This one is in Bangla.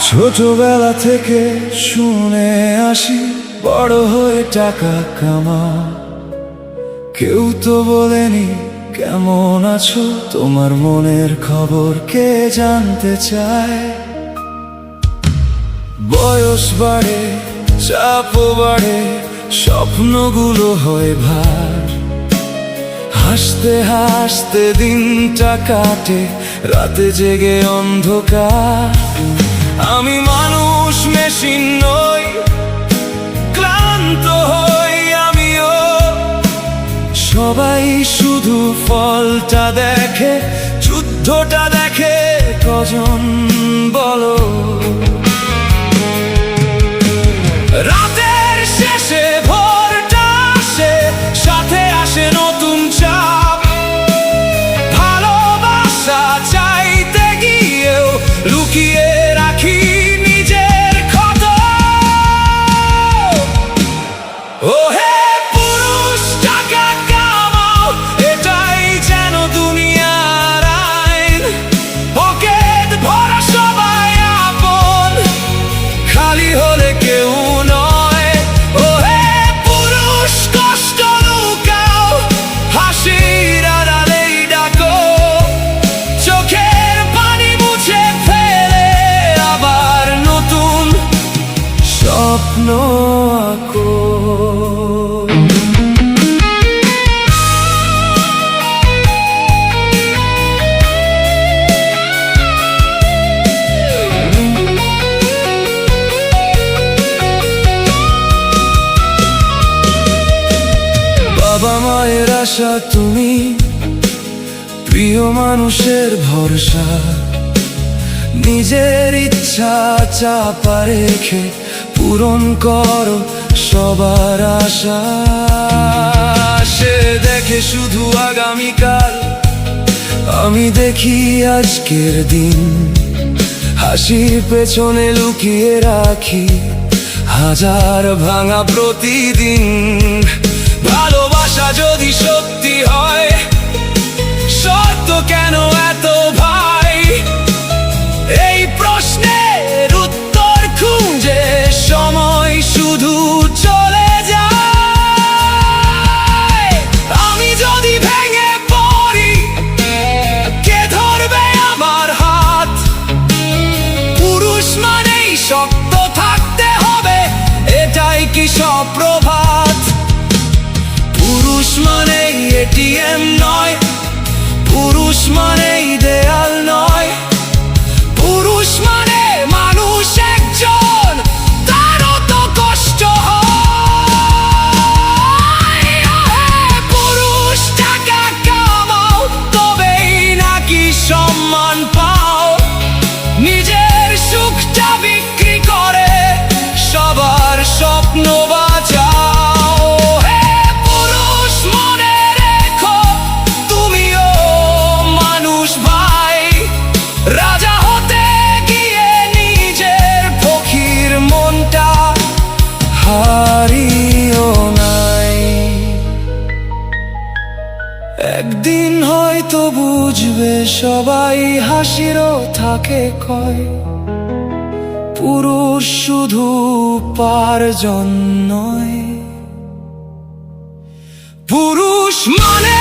ছোটবেলা থেকে শুনে আসি বড় হয়ে টাকা কামা, কেউ তো বলেনি কেমন আছো, তোমার মনের খবর কে জানতে চায়। বয়স বাড়ে, চাপও বাড়ে, স্বপ্নগুলো হয় ভার। হাসতে হাসতে দিনটা কাটে, রাতে জেগে অন্ধকার। আমি মানুষ, মেশিন নই, ক্লান্ত হই আমিও। সবাই শুধু ফলটা দেখে, যুদ্ধটা দেখে কজন বলো। রাতের শেষে ভোরটা আসে, সাথে আসে নতুন চাপ। ভালোবাসা চাইতে গিয়েও লুকিয়ে রাখি নিজের ক্ষত। ও হে পুরুষ, টাকা কামাও, এটাই যেন দুনিয়ার আইন। পকেট ভরা সবাই আপন, খালি হলে কেউ নয়। ও হে পুরুষ, কষ্ট লুকাও, হাসির আড়ালেই ডাকো। চোখের পানি মুছে ফেলে আবার নতুন স্বপ্ন আঁকো। বাবা মায়ের আশা তুমি, প্রিয় মানুষের ভরসা। নিজের ইচ্ছা চাপা রেখে পূরণ করো সবার আশা। সে দেখে শুধু আগামীকাল, আমি দেখি আজকের দিন। হাসির পেছনে লুকিয়ে রাখি হাজার ভাঙা প্রতিদিন। ভালোবাসা যদি সত্যি হয়, শর্ত কেন এত ভাই? এই প্রশ্নের উত্তর খুঁজে সময় শুধু চলে যায়। আমি যদি ভেঙে পড়ি, কে ধরবে আমার হাত? পুরুষ মানেই শক্ত থাকতে হবে, এটাই কি সব প্রভাত? পুরুষ মানেই এটিএম নয়, পুরুষ মানেই দেয়াল নয়। পুরুষ মানে মানুষ একজন, তারও তো কষ্ট হয়। পুরুষ, টাকা কামাও, তবেই নাকি সম্মান পাও। নিজের সুখটা বিক্রি করে সবার স্বপ্ন বাঁচাও। হে পুরুষ, মনে রেখো তুমিও মানুষ ভাই। রাজা হতে গিয়ে নিজের ফকির মনটা হারিও নাই। একদিন হয়তো বুঝবে সবাই, হাসিরও থাকে কয়। পুরুষ শুধু উপার্জন নয়, পুরুষ মানে